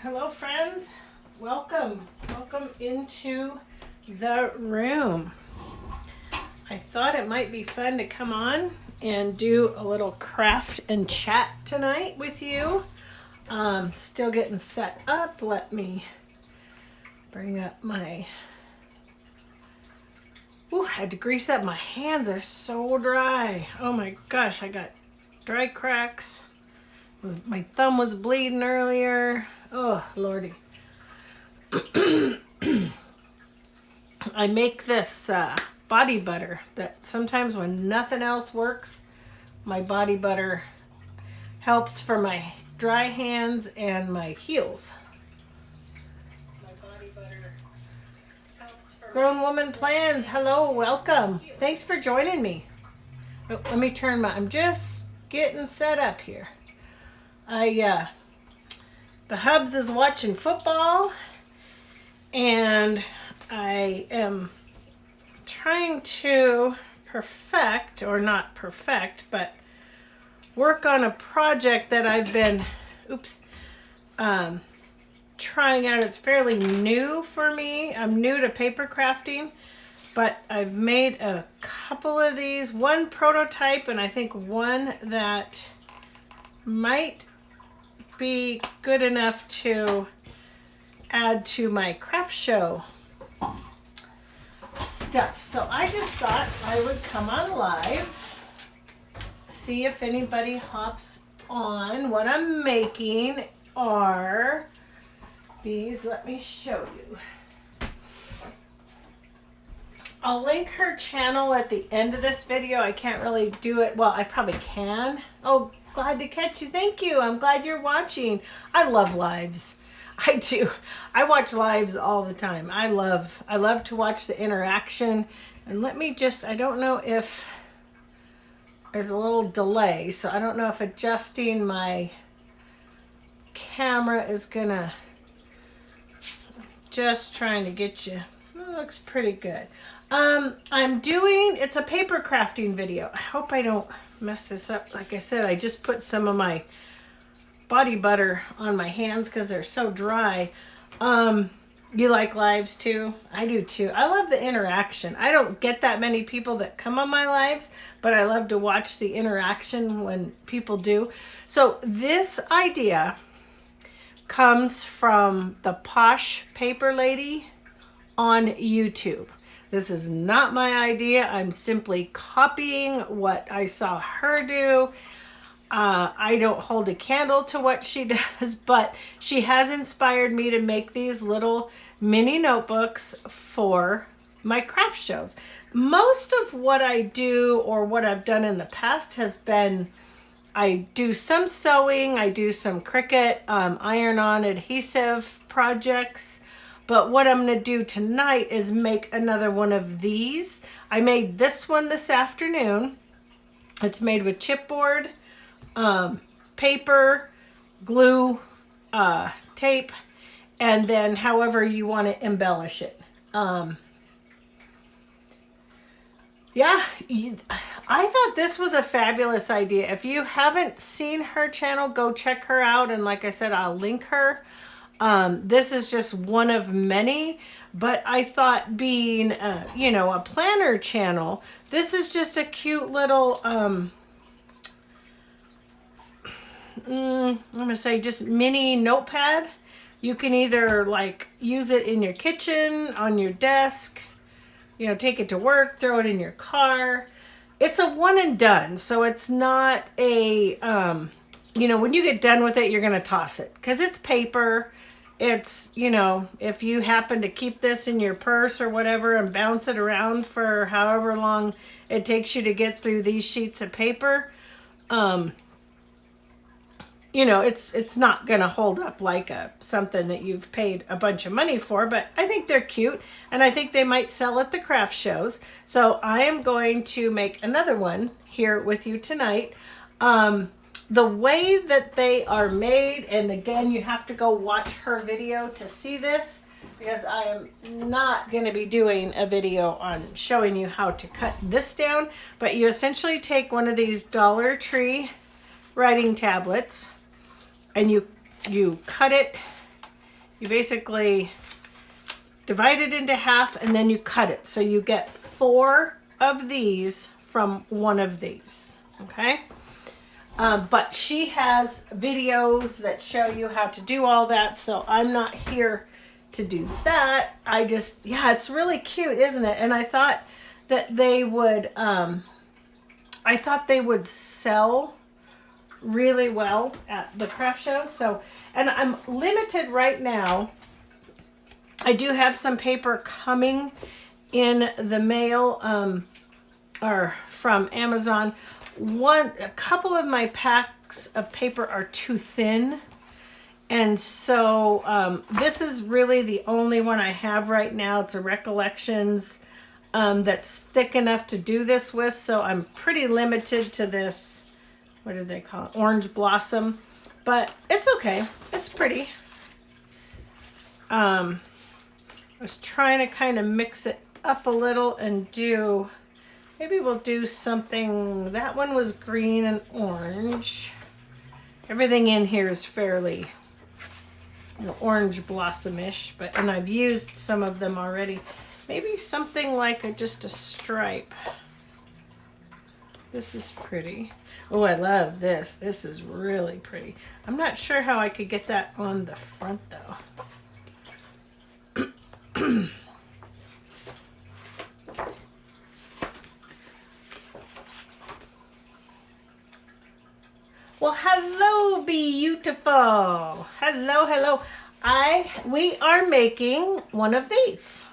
Hello friends, welcome into the room. I thought it might be fun to come on and do a little craft and chat tonight with you. Still getting set up. Let me bring up my, I had to grease up, my hands are so dry. Oh my gosh, I got dry cracks. My thumb was bleeding earlier. Oh, Lordy. I make this body butter that sometimes when nothing else works, my body butter helps for my dry hands and my heels. My body butter helps for Grown Woman Plans. Hello, welcome. Thanks for joining me. Oh, let me turn I'm just getting set up here. The hubs is watching football, and I am trying to perfect, or not perfect, but work on a project that I've been, trying out. It's fairly new for me. I'm new to paper crafting, but I've made a couple of these, one prototype, and I think one that might be good enough to add to my craft show stuff. So I just thought I would come on live, see if anybody hops on. What I'm making are these. Let me show you. I'll link her channel at the end of this video. I can't really do it. Well, I probably can. Oh, glad to catch you. Thank you. I'm glad you're watching. I love lives. I do. I watch lives all the time. I love to watch the interaction. And let me just, I don't know if there's a little delay, so I don't know if adjusting my camera is gonna, just trying to get you. It looks pretty good. It's a paper crafting video. I hope I don't mess this up. Like I said, I just put some of my body butter on my hands because they're so dry. You like lives too? I do too. I love the interaction. I don't get that many people that come on my lives, but I love to watch the interaction when people do. So this idea comes from the Posh paper lady on YouTube. This is not my idea. I'm simply copying what I saw her do. I don't hold a candle to what she does, but she has inspired me to make these little mini notebooks for my craft shows. Most of what I do, or what I've done in the past, has been, I do some sewing, I do some Cricut, iron-on adhesive projects. But what I'm going to do tonight is make another one of these. I made this one this afternoon. It's made with chipboard, paper, glue, tape, and then however you want to embellish it. Yeah, I thought this was a fabulous idea. If you haven't seen her channel, go check her out. And like I said, I'll link her. This is just one of many, but I thought being, a planner channel, this is just a cute little, I'm going to say just mini notepad. You can either like use it in your kitchen, on your desk, take it to work, throw it in your car. It's a one and done. So it's not a, when you get done with it, you're going to toss it because it's paper. It's, if you happen to keep this in your purse or whatever and bounce it around for however long it takes you to get through these sheets of paper, it's not going to hold up like something that you've paid a bunch of money for, but I think they're cute and I think they might sell at the craft shows. So I am going to make another one here with you tonight. The way that they are made, and again, you have to go watch her video to see this, because I am not going to be doing a video on showing you how to cut this down, but you essentially take one of these Dollar Tree writing tablets and you cut it You basically divide it into half and then you cut it. So you get 4 of these from one of these, okay? But she has videos that show you how to do all that, so I'm not here to do that. I just, yeah, it's really cute, isn't it? And I thought that they would, sell really well at the craft show. So, and I'm limited right now. I do have some paper coming in the mail, or from Amazon. A couple of my packs of paper are too thin. And so this is really the only one I have right now. It's a Recollections that's thick enough to do this with. So I'm pretty limited to this, what do they call it? Orange Blossom. But it's okay. It's pretty. I was trying to kind of mix it up a little and do, maybe we'll do something, that one was green and orange. Everything in here is fairly, orange blossom-ish, and I've used some of them already. Maybe something like just a stripe. This is pretty. Oh, I love this. This is really pretty. I'm not sure how I could get that on the front though. Well, hello, beautiful. Hello, hello. We are making one of these.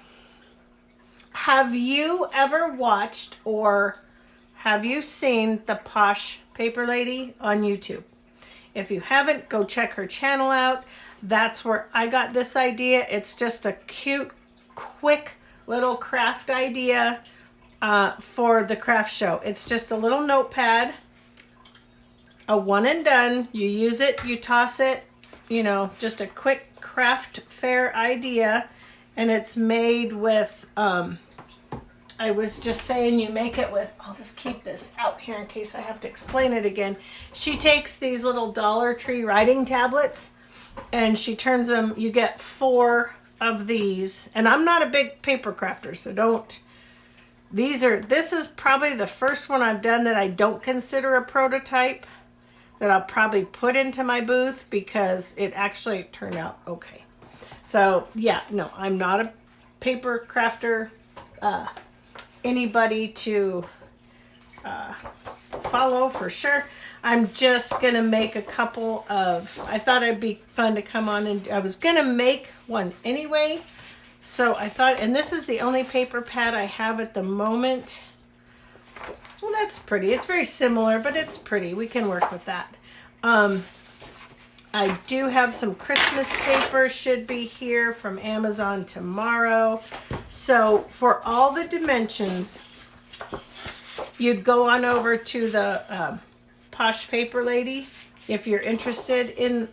Have you ever watched or have you seen the Posh Paper Lady on YouTube? If you haven't, go check her channel out. That's where I got this idea. It's just a cute, quick little craft idea for the craft show. It's just a little notepad, a one and done. You use it, you toss it, just a quick craft fair idea. And it's made with, I was just saying you make it with, I'll just keep this out here in case I have to explain it again. She takes these little Dollar Tree writing tablets and she turns them, you get 4 of these. And I'm not a big paper crafter, so don't, this is probably the first one I've done that I don't consider a prototype, that I'll probably put into my booth because it actually turned out okay. So yeah, no, I'm not a paper crafter. Anybody to follow for sure. I'm just gonna make a couple of, I thought it'd be fun to come on, and I was gonna make one anyway. So I thought, and this is the only paper pad I have at the moment. Well, that's pretty. It's very similar, but it's pretty. We can work with that. I do have some Christmas paper, should be here from Amazon tomorrow. So for all the dimensions, you'd go on over to the Posh Paper Lady if you're interested in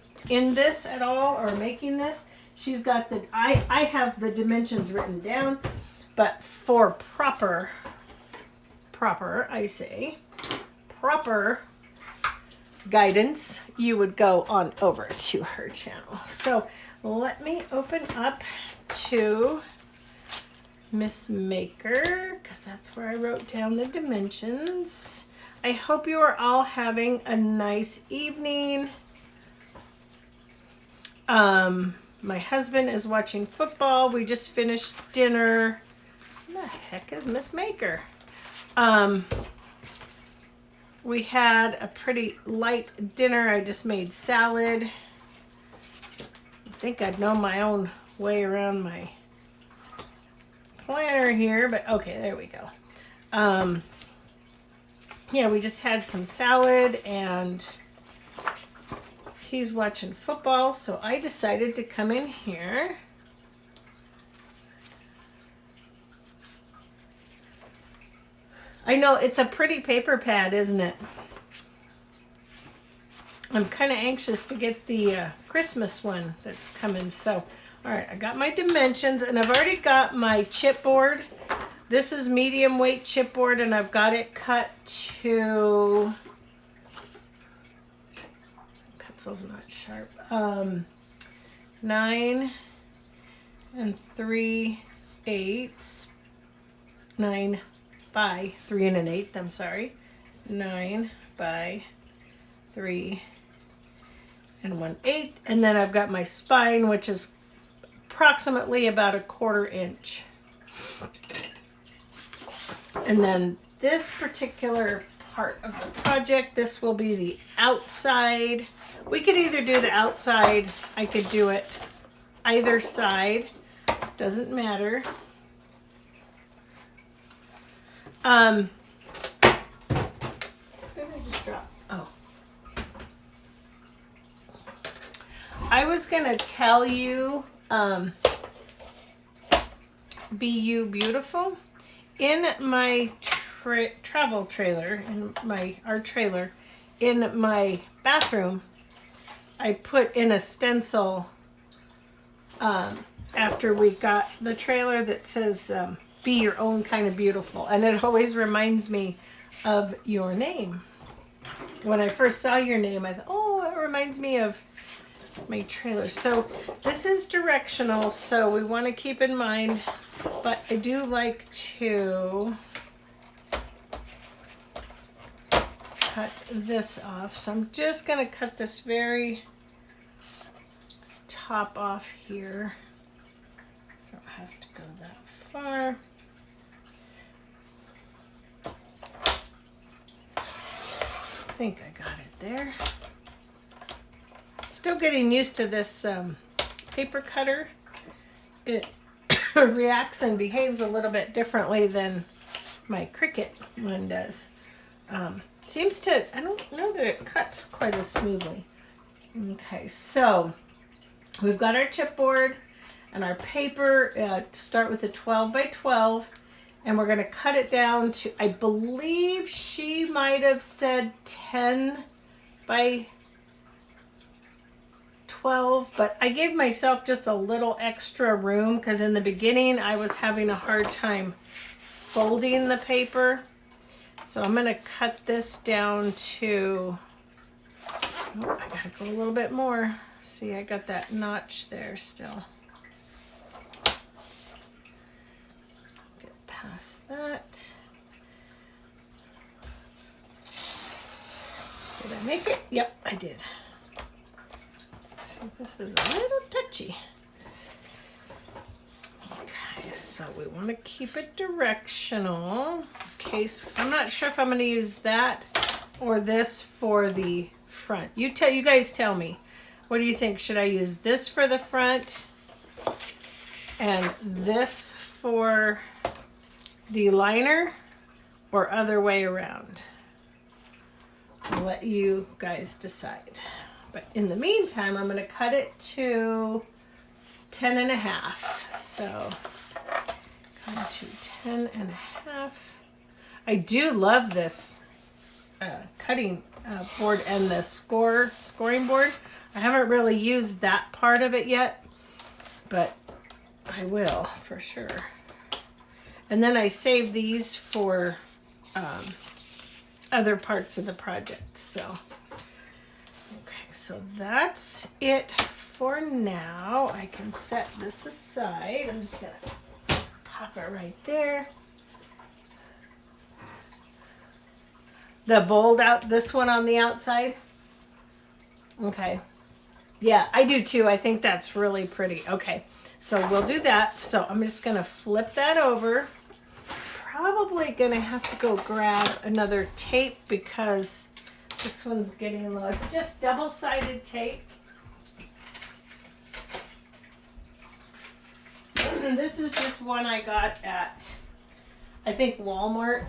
this at all or making this. She's got the, I have the dimensions written down, but for proper, I say, proper guidance, you would go on over to her channel. So let me open up to Miss Maker, because that's where I wrote down the dimensions. I hope you are all having a nice evening. My husband is watching football. We just finished dinner. Who the heck is Miss Maker? We had a pretty light dinner. I just made salad. I think I'd know my own way around my planner here, but okay, there we go. Yeah, we just had some salad and he's watching football, so I decided to come in here. I know, it's a pretty paper pad, isn't it? I'm kind of anxious to get the Christmas one that's coming. So, all right, I got my dimensions and I've already got my chipboard. This is medium weight chipboard and I've got it cut to, pencil's not sharp, 9 3/8, 9 by 3 1/8, I'm sorry, 9 by 3 1/8, and then I've got my spine, which is approximately about 1/4 inch. And then this particular part of the project, this will be the outside. We could either do the outside, I could do it either side, doesn't matter. What did I just drop? Oh. I was gonna tell you, Be You Beautiful. In my travel trailer, in our trailer, in my bathroom, I put in a stencil after we got the trailer that says, be your own kind of beautiful. And it always reminds me of your name. When I first saw your name, I thought, oh, it reminds me of my trailer. So this is directional, so we want to keep in mind, but I do like to cut this off. So I'm just going to cut this very top off here. Don't have to go that far. I think I got it there. Still getting used to this paper cutter. It reacts and behaves a little bit differently than my Cricut one does. Seems to, I don't know that it cuts quite as smoothly. Okay, so we've got our chipboard and our paper to start with a 12 by 12. And we're going to cut it down to, I believe she might have said 10 by 12, but I gave myself just a little extra room because in the beginning I was having a hard time folding the paper. So I'm going to cut this down to, oh, I got to go a little bit more. See, I got that notch there still. Past that. Did I make it? Yep, I did. See, this is a little touchy. Okay, so we want to keep it directional in case, 'cause I'm not sure if I'm going to use that or this for the front. You guys tell me. What do you think? Should I use this for the front and this for the liner, or other way around? I'll let you guys decide. But in the meantime, I'm going to cut it to 10 1/2. So come to 10 1/2. I do love this cutting board and the scoring board. I haven't really used that part of it yet, but I will for sure. And then I save these for other parts of the project. So, okay, so that's it for now. I can set this aside. I'm just going to pop it right there. The bold out, this one on the outside. Okay. Yeah, I do too. I think that's really pretty. Okay, so we'll do that. So I'm just going to flip that over. Probably gonna have to go grab another tape because this one's getting low. It's just double-sided tape. And this is just one I got at, I think, Walmart.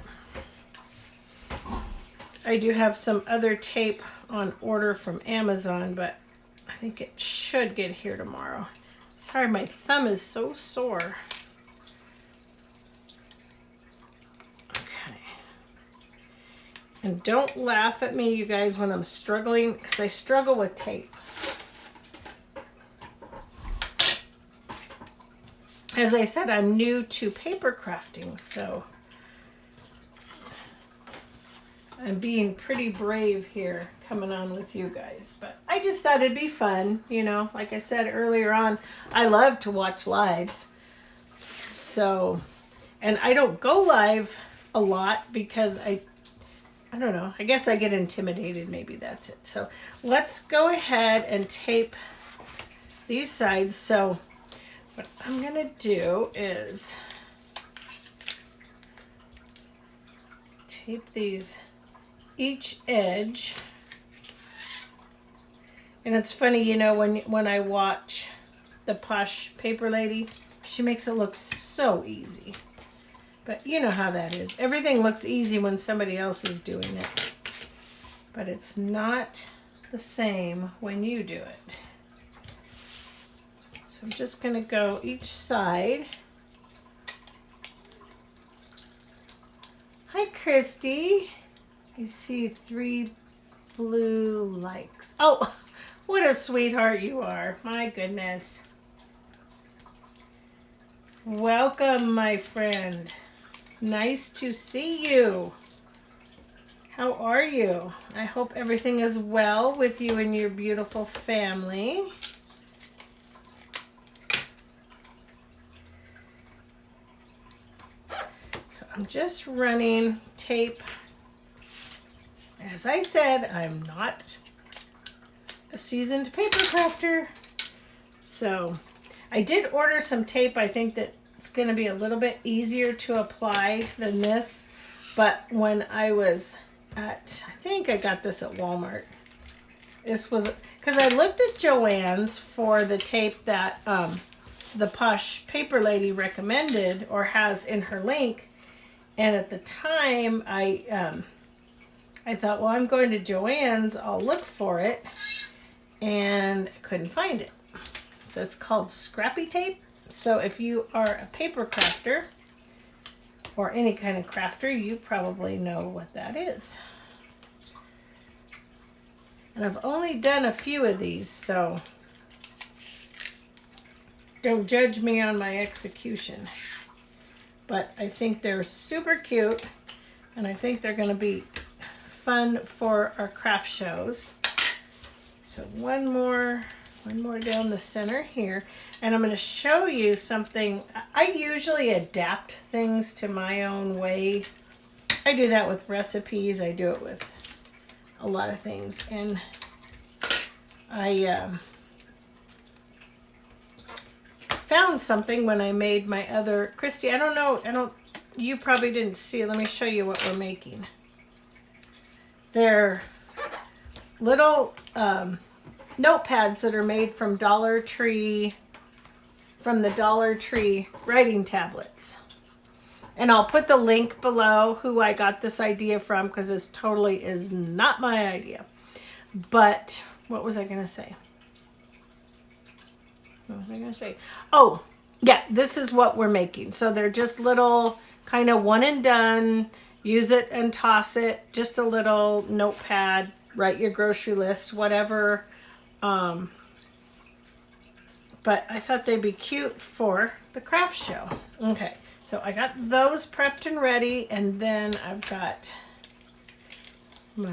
I do have some other tape on order from Amazon, but I think it should get here tomorrow. Sorry, my thumb is so sore. And don't laugh at me, you guys, when I'm struggling, because I struggle with tape. As I said, I'm new to paper crafting, so I'm being pretty brave here coming on with you guys, but I just thought it'd be fun, you know. Like I said earlier on, I love to watch lives. So, and I don't go live a lot because I don't know, I guess I get intimidated, maybe that's it. So let's go ahead and tape these sides. So what I'm gonna do is tape these each edge. And it's funny, you know, when I watch the Posh paper lady, she makes it look so easy. But you know how that is. Everything looks easy when somebody else is doing it. But it's not the same when you do it. So I'm just going to go each side. Hi, Christy. I see 3 blue likes. Oh, what a sweetheart you are. My goodness. Welcome, my friend. Nice to see you. How are you? I hope everything is well with you and your beautiful family. So I'm just running tape. As I said, I'm not a seasoned paper crafter. So I did order some tape. I think that it's going to be a little bit easier to apply than this. But when I was at, I think I got this at Walmart. This was, because I looked at Joann's for the tape that the Posh paper lady recommended or has in her link. And at the time, I thought, well, I'm going to Joann's. I'll look for it. And I couldn't find it. So it's called scrappy tape. So if you are a paper crafter or any kind of crafter, you probably know what that is. And I've only done a few of these, so don't judge me on my execution. But I think they're super cute, and I think they're going to be fun for our craft shows. So one more down the center here, and I'm going to show you something. I usually adapt things to my own way. I do that with recipes. I do it with a lot of things, and I found something when I made my other, Christy, I don't know, you probably didn't see. Let me show you what we're making. They're little notepads that are made from Dollar Tree, from the Dollar Tree writing tablets. And I'll put the link below who I got this idea from, because this totally is not my idea. But what was I going to say? What was I going to say? Oh, yeah, this is what we're making. So they're just little kind of one and done, use it and toss it, just a little notepad, write your grocery list, whatever. But I thought they'd be cute for the craft show. Okay, so I got those prepped and ready, and then I've got my,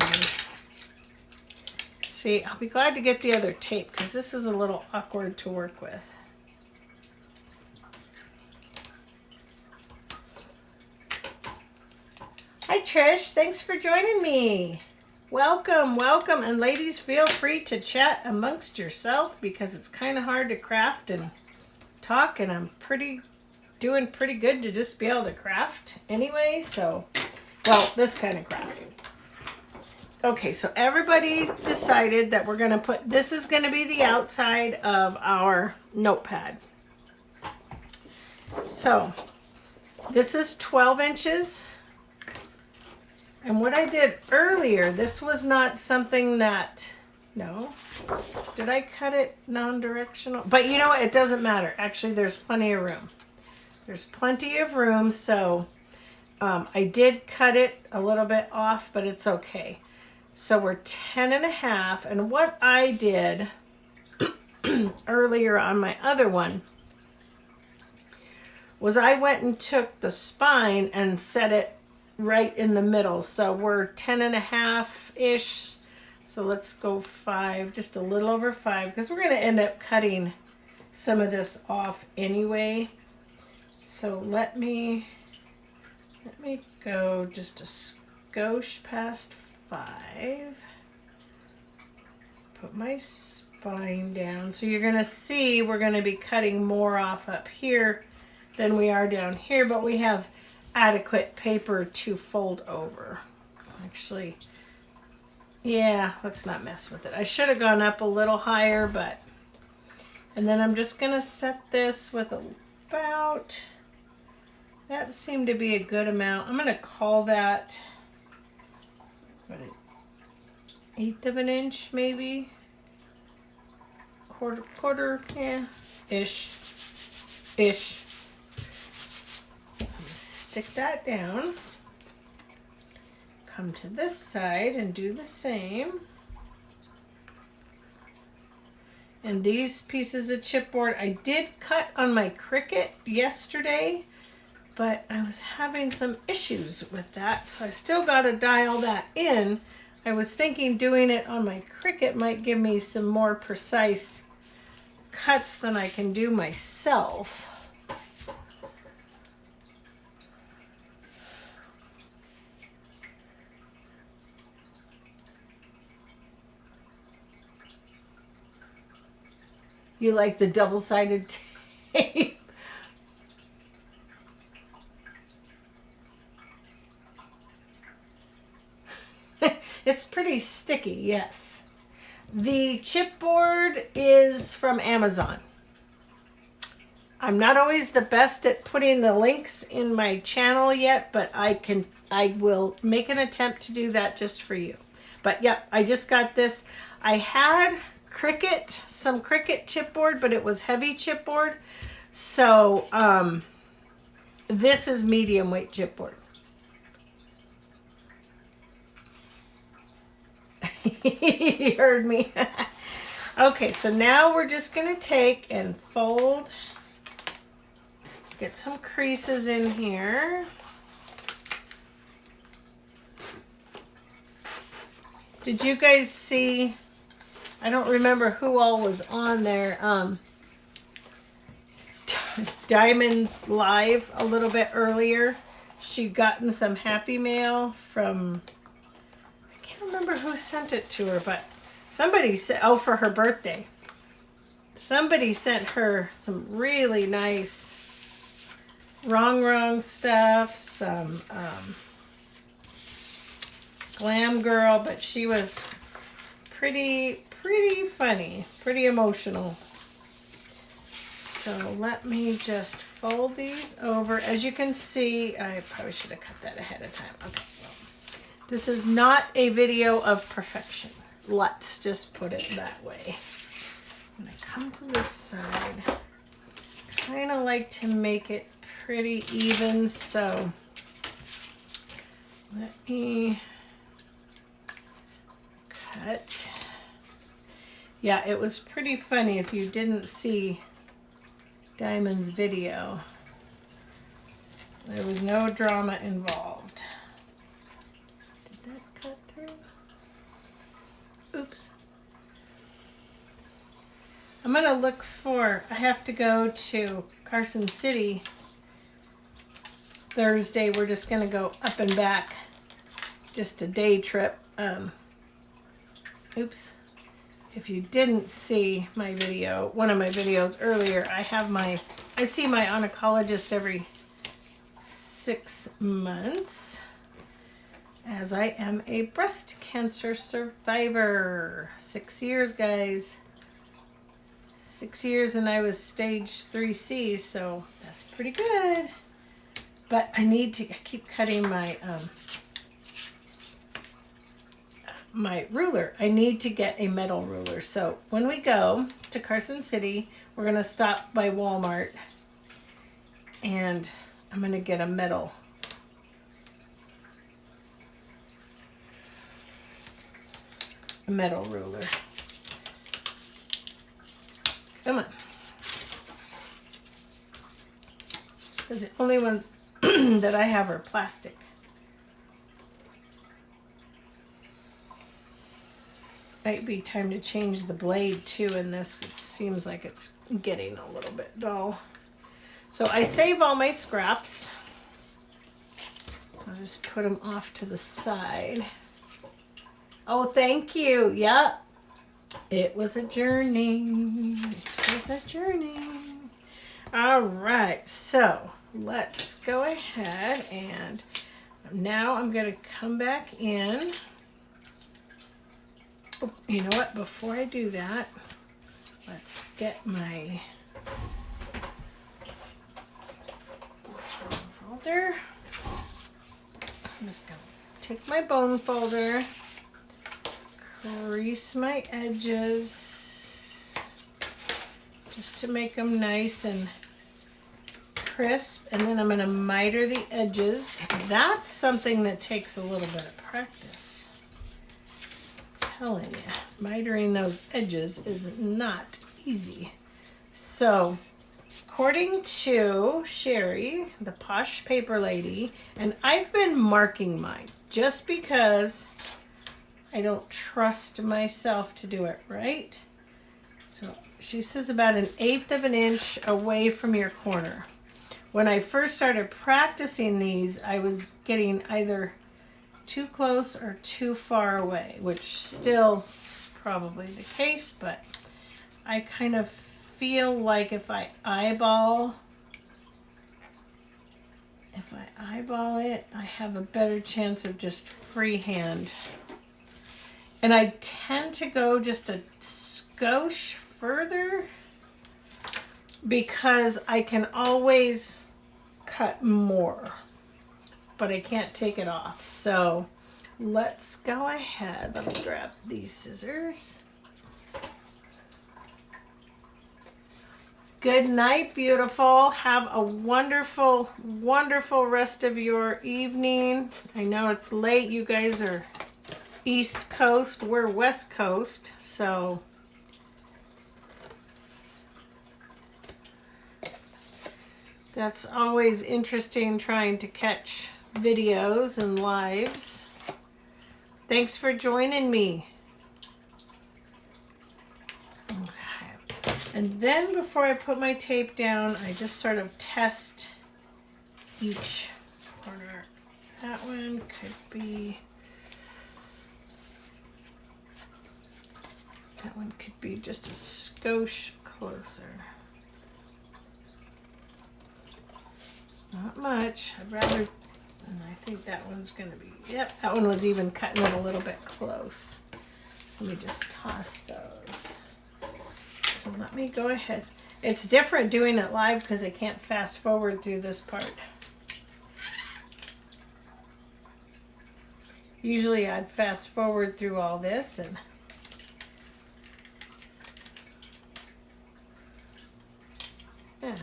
see, I'll be glad to get the other tape because this is a little awkward to work with. Hi Trish, thanks for joining me. Welcome, welcome, and ladies, feel free to chat amongst yourself because it's kind of hard to craft and talk, and I'm doing pretty good to just be able to craft anyway, so, well, this kind of crafting. Okay, so everybody decided that we're going to put, this is going to be the outside of our notepad. So, this is 12 inches. And what I did earlier, this was not something that, no, did I cut it non-directional? But you know what, it doesn't matter. Actually, there's plenty of room. There's plenty of room, so I did cut it a little bit off, but it's okay. So we're 10.5, and what I did earlier on my other one was I went and took the spine and set it right in the middle. So we're 10.5-ish. So let's go 5, just a little over 5, because we're going to end up cutting some of this off anyway. So let me go just a skosh past 5. Put my spine down. So you're going to see we're going to be cutting more off up here than we are down here, but we have adequate paper to fold over. Actually, yeah, let's not mess with it. I should have gone up a little higher, but, and then I'm just going to set this with about, that seemed to be a good amount. I'm going to call that, what, 1/8 of an inch maybe? Quarter, yeah, ish. So I'm going to stick that down. Come to this side and do the same. And these pieces of chipboard, I did cut on my Cricut yesterday, but I was having some issues with that, so I still got to dial that in. I was thinking doing it on my Cricut might give me some more precise cuts than I can do myself. You like the double-sided tape? It's pretty sticky, yes. The chipboard is from Amazon. I'm not always the best at putting the links in my channel yet, but I will make an attempt to do that just for you. But yep, I just got this. I had some Cricut chipboard, but it was heavy chipboard. So this is medium weight chipboard. You heard me. Okay, so now we're just going to take and fold, get some creases in here. Did you guys see, I don't remember who all was on there, Diamond's live a little bit earlier. She'd gotten some Happy Mail from, I can't remember who sent it to her, but somebody said, oh, for her birthday. Somebody sent her some really nice Wrong stuff, some Glam Girl, but she was pretty funny, pretty emotional. So let me just fold these over. As you can see, I probably should have cut that ahead of time. Okay, well, this is not a video of perfection. Let's just put it that way. When I come to this side, kind of like to make it pretty even, so let me cut. Yeah, it was pretty funny if you didn't see Diamond's video. There was no drama involved. Did that cut through? Oops. I'm gonna look for, I have to go to Carson City Thursday. We're just gonna go up and back, just a day trip. Oops. If you didn't see my video, one of my videos earlier, I see my oncologist every 6 months, as I am a breast cancer survivor. 6 years, guys. 6 years, and I was stage 3C, so that's pretty good. But I keep cutting my my ruler. I need to get a metal ruler. So when we go to Carson City, we're going to stop by Walmart, and I'm going to get a metal ruler. Come on. Because the only ones that I have are plastic. Might be time to change the blade too in this. It seems like it's getting a little bit dull. So I save all my scraps. I'll just put them off to the side. Oh, thank you. Yep. It was a journey. It was a journey. All right. So let's go ahead and now I'm going to come back in. Oh, you know what? Before I do that, let's get my folder. I'm just going to take my bone folder, crease my edges just to make them nice and crisp, and then I'm going to miter the edges. That's something that takes a little bit of practice. I'm telling you, mitering those edges is not easy. So according to Shary, the Posh paper lady, and I've been marking mine just because I don't trust myself to do it right. So she says about 1/8 of an inch away from your corner. When I first started practicing these, I was getting either too close or too far away, which still is probably the case, but I kind of feel like if I eyeball it, I have a better chance of just freehand. And I tend to go just a skosh further because I can always cut more, but I can't take it off. So let's go ahead. Let me grab these scissors. Good night, beautiful. Have a wonderful, wonderful rest of your evening. I know it's late. You guys are East Coast. We're West Coast. So that's always interesting trying to catch videos and lives. Thanks for joining me. And then before I put my tape down, I just sort of test each corner. That one could be just a skosh closer. Not much. I'd rather, and I think that one's going to be, yep, that one was even cutting it a little bit close. So let me just toss those. So let me go ahead. It's different doing it live because I can't fast forward through this part. Usually I'd fast forward through all this and yeah.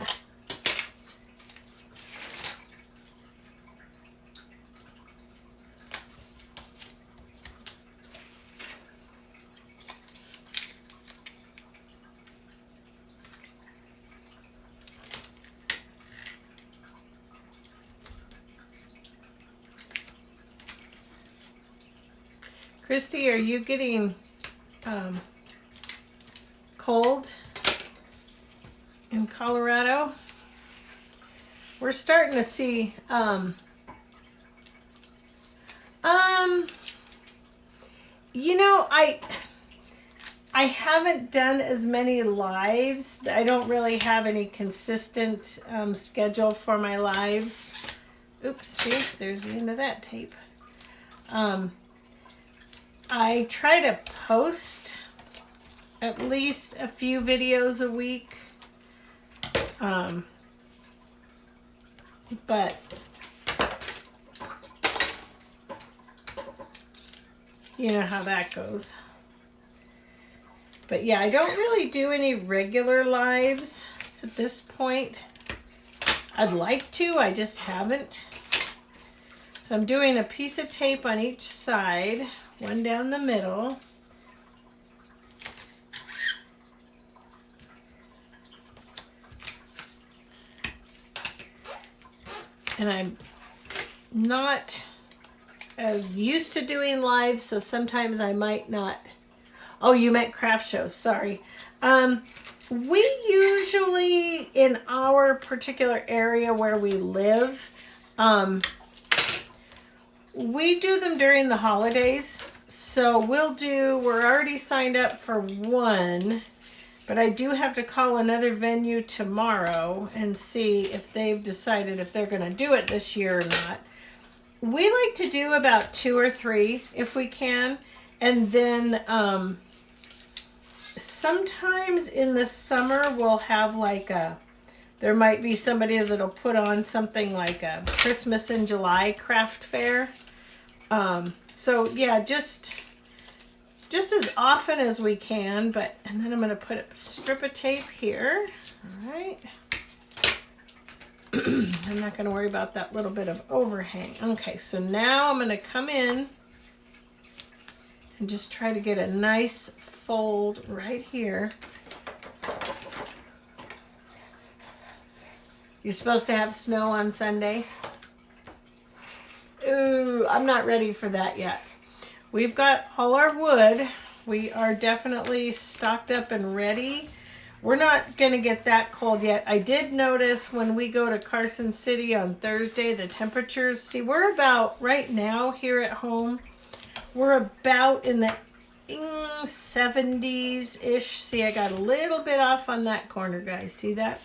Christy, are you getting cold in Colorado? We're starting to see you know, I haven't done as many lives. I don't really have any consistent schedule for my lives. Oops, see, there's the end of that tape. I try to post at least a few videos a week, but you know how that goes. But yeah, I don't really do any regular lives at this point. I'd like to, I just haven't. So I'm doing a piece of tape on each side, one down the middle. And I'm not as used to doing live, so sometimes I might not. Oh, you meant craft shows. Sorry. We usually, in our particular area where we live, we do them during the holidays. So we're already signed up for one, but I do have to call another venue tomorrow and see if they've decided if they're going to do it this year or not. We like to do about 2 or 3 if we can. And then sometimes in the summer we'll have like there might be somebody that'll put on something like a Christmas in July craft fair. So yeah, just as often as we can, and then I'm going to put a strip of tape here. All right. I'm not going to worry about that little bit of overhang. Okay, so now I'm going to come in and just try to get a nice fold right here. You're supposed to have snow on Sunday. Ooh, I'm not ready for that yet. We've got all our wood. We are definitely stocked up and ready. We're not going to get that cold yet. I did notice when we go to Carson City on Thursday, the temperatures, see, we're about, right now here at home, we're about in the 70s-ish. See, I got a little bit off on that corner, guys. See that?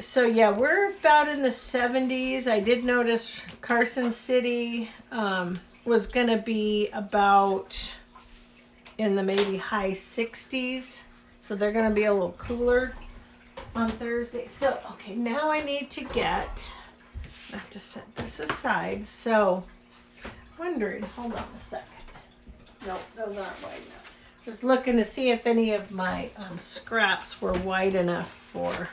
So yeah, we're about in the 70s. I did notice Carson City was going to be about in the maybe high 60s. So they're going to be a little cooler on Thursday. So, okay, now I need to get, I have to set this aside. So, wondering, hold on a second. Nope, those aren't wide enough. Just looking to see if any of my scraps were wide enough for,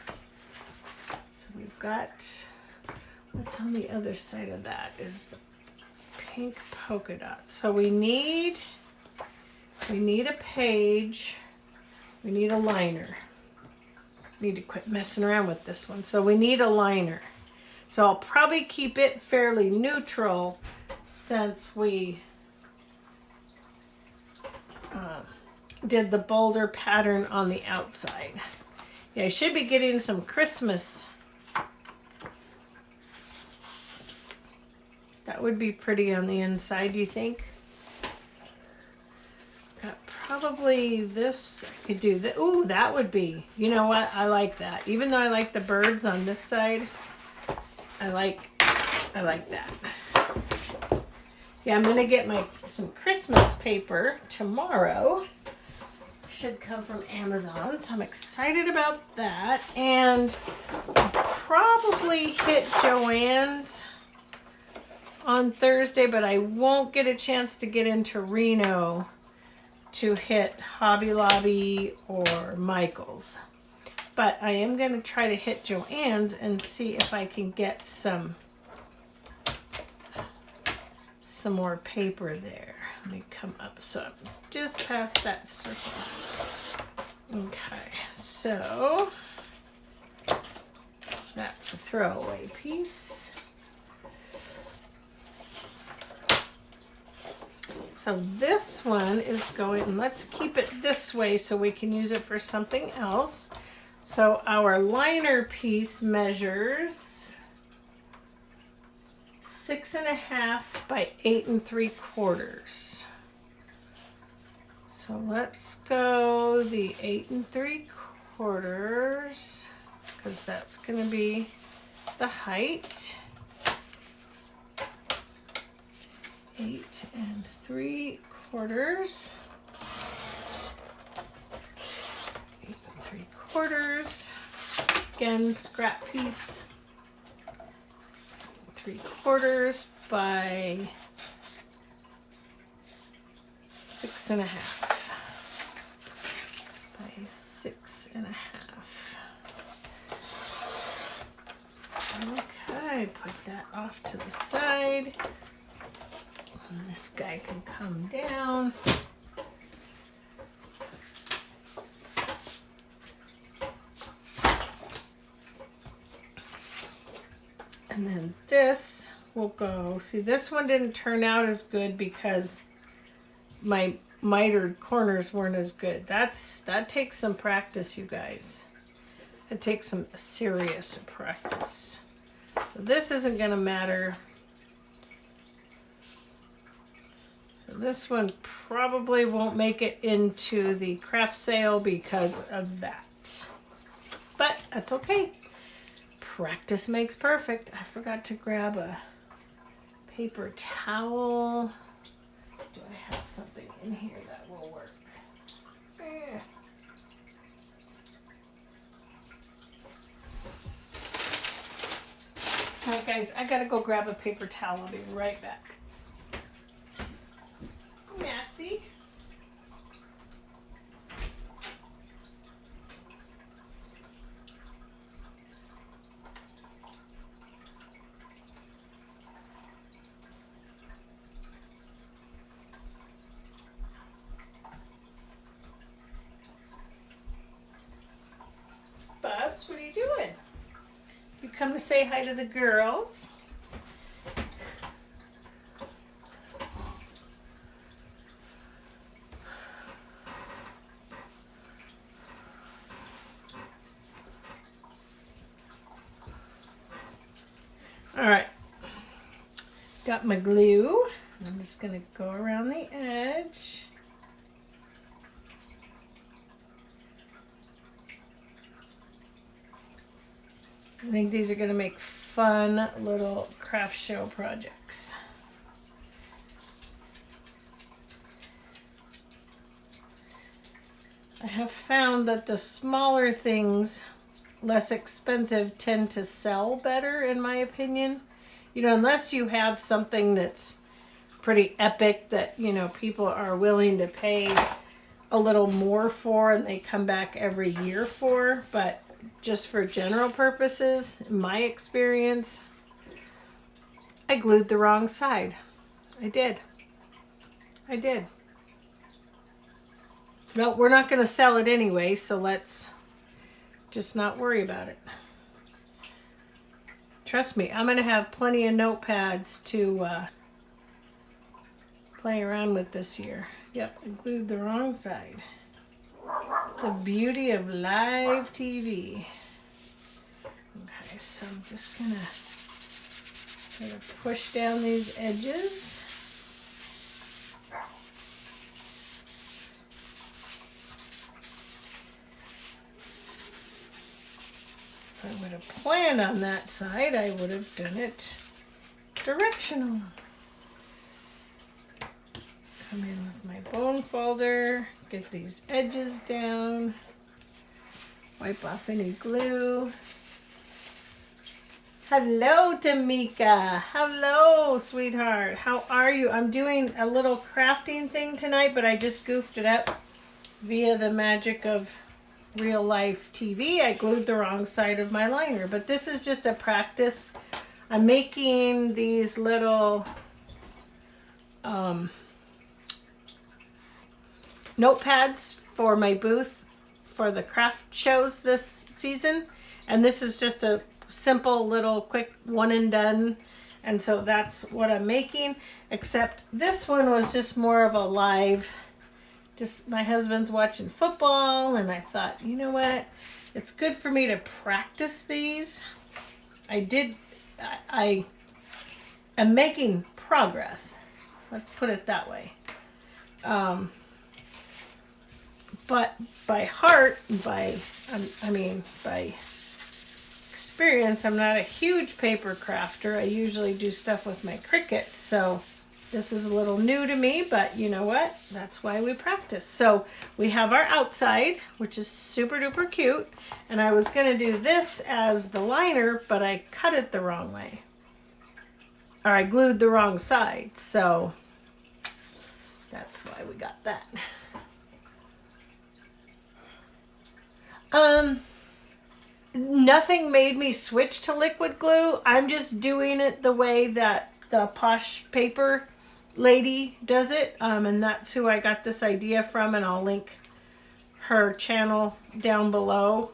so we've got, what's on the other side of that is the pink polka dot. So we need a page, we need a liner. Need to quit messing around with this one. So we need a liner. So I'll probably keep it fairly neutral since we did the boulder pattern on the outside. Yeah, I should be getting some Christmas. That would be pretty on the inside, do you think? Got probably this, I could do that. Ooh, that would be, you know what? I like that. Even though I like the birds on this side, I like that. Yeah, I'm gonna get some Christmas paper tomorrow. Should come from Amazon, so I'm excited about that. And probably hit Joann's on Thursday, but I won't get a chance to get into Reno to hit Hobby Lobby or Michael's. But I am going to try to hit Joann's and see if I can get some more paper there. Let me come up. So I'm just past that circle. Okay, so that's a throwaway piece. So this one is going, let's keep it this way so we can use it for something else. So our liner piece measures 6.5 by 8 3/4. So let's go the 8 3/4 because that's going to be the height. 8 3/4. 8 3/4. Again, scrap piece. 3/4 by 6.5. By 6.5. Okay, put that off to the side. And this guy can come down. And then this will go. See, this one didn't turn out as good because my mitered corners weren't as good. That takes some practice, you guys. It takes some serious practice. So this isn't going to matter. So this one probably won't make it into the craft sale because of that. But that's okay. Practice makes perfect. I forgot to grab a paper towel. Do I have something in here that will work? All right, guys, I gotta go grab a paper towel. I'll be right back. Maxie. Bubs, what are you doing? You come to say hi to the girls. All right, got my glue. I'm just gonna go around the edge. I think these are gonna make fun little craft show projects. I have found that the smaller things, less expensive, tend to sell better, in my opinion. You know, unless you have something that's pretty epic that, you know, people are willing to pay a little more for and they come back every year for. But just for general purposes, in my experience, I glued the wrong side. I did. Well, we're not going to sell it anyway, so let's just not worry about it. Trust me, I'm going to have plenty of notepads to play around with this year. Yep, I glued the wrong side. The beauty of live TV. Okay, so I'm just going to try to push down these edges. If I would have planned on that side, I would have done it directional. Come in with my bone folder, get these edges down, wipe off any glue. Hello, Tamika. Hello, sweetheart. How are you? I'm doing a little crafting thing tonight, but I just goofed it up via the magic of real life TV. I glued the wrong side of my liner, but this is just a practice. I'm making these little notepads for my booth for the craft shows this season, and this is just a simple little quick one and done, and so that's what I'm making, except this one was just more of a live, just my husband's watching football, and I thought, you know what, it's good for me to practice these. I am making progress, let's put it that way. But by heart, by experience, I'm not a huge paper crafter. I usually do stuff with my Cricut, so this is a little new to me, but you know what? That's why we practice. So we have our outside, which is super duper cute, and I was going to do this as the liner, but I cut it the wrong way. Or I glued the wrong side, so that's why we got that. Nothing made me switch to liquid glue. I'm just doing it the way that the Posh paper lady does it. And that's who I got this idea from, and I'll link her channel down below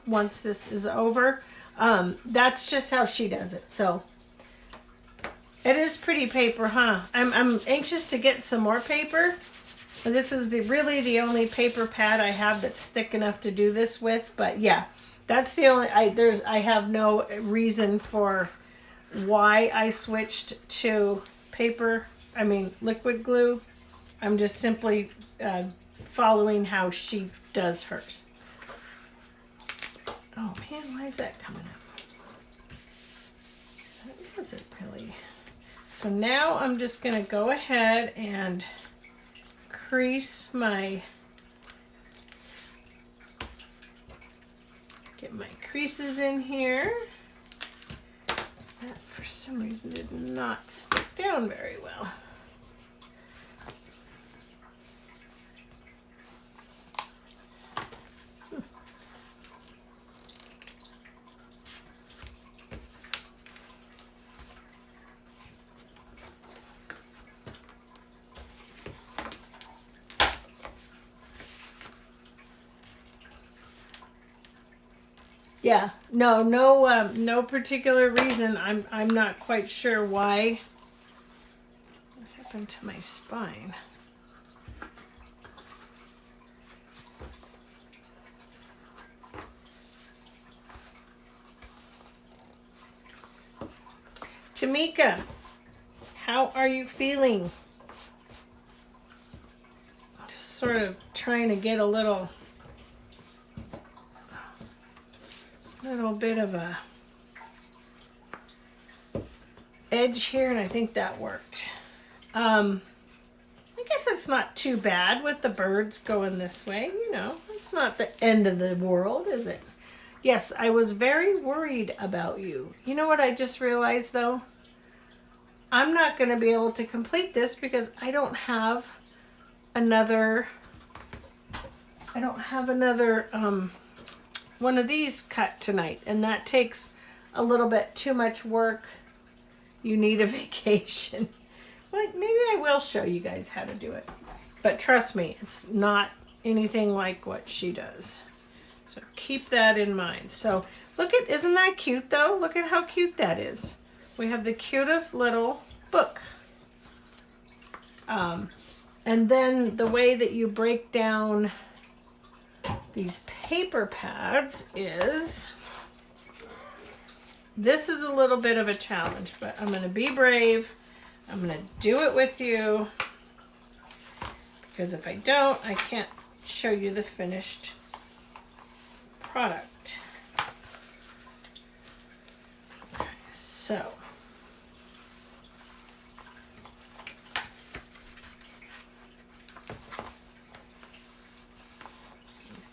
once this is over. That's just how she does it. So It is pretty paper, huh? I'm anxious to get some more paper. This is really the only paper pad I have that's thick enough to do this with. But yeah, that's the only. I have no reason for why I switched to paper. I mean liquid glue. I'm just simply following how she does hers. Oh man, why is that coming up? That wasn't really. So now I'm just going to go ahead and crease get my creases in here. That for some reason did not stick down very well. Yeah, no particular reason. I'm not quite sure why. What happened to my spine? Tamika, how are you feeling? Just sort of trying to get a little bit of a edge here, and I think that worked. I guess it's not too bad with the birds going this way. You know, it's not the end of the world, is it? Yes, I was very worried about you. You know what I just realized though? I'm not going to be able to complete this because I don't have another one of these cut tonight, and that takes a little bit too much work. You need a vacation. Well, maybe I will show you guys how to do it, but trust me, it's not anything like what she does, so keep that in mind. So look at, isn't that cute though? Look at how cute that is. We have the cutest little book. And then the way that you break down these paper pads is, this is a little bit of a challenge, but I'm going to be brave. I'm going to do it with you, because if I don't, I can't show you the finished product. Okay, so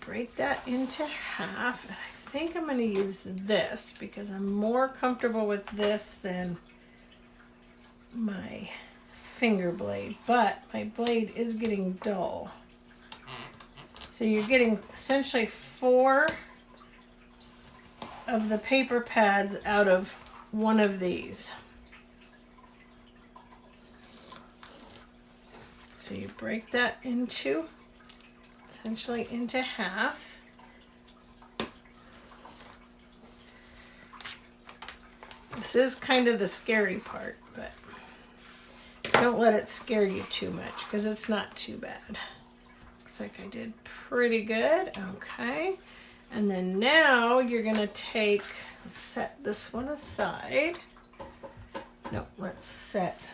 break that into half. And I think I'm going to use this because I'm more comfortable with this than my finger blade, but my blade is getting dull. So you're getting essentially 4 of the paper pads out of one of these. So you break that into essentially into half. This is kind of the scary part, but don't let it scare you too much because it's not too bad. Looks like I did pretty good. Okay. And then now you're going to set this one aside. No, let's set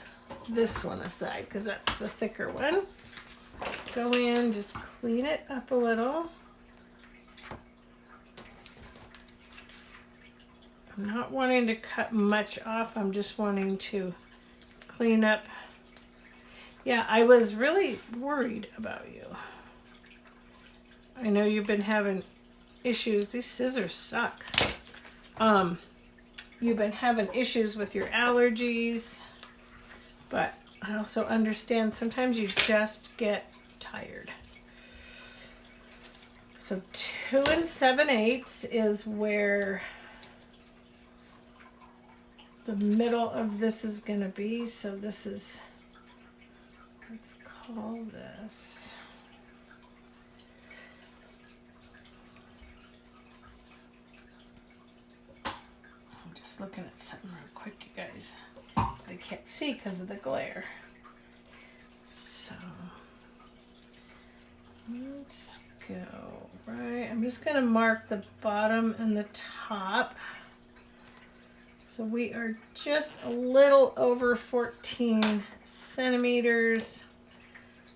this one aside because that's the thicker one. Go in, just clean it up a little. I'm not wanting to cut much off. I'm just wanting to clean up. Yeah, I was really worried about you. I know you've been having issues. These scissors suck. You've been having issues with your allergies, but I also understand sometimes you just get tired. So 2 7/8 is where the middle of this is going to be. So this is, let's call this, I'm just looking at something real quick, you guys. I can't see because of the glare. So let's go right. I'm just going to mark the bottom and the top. So we are just a little over 14 centimeters.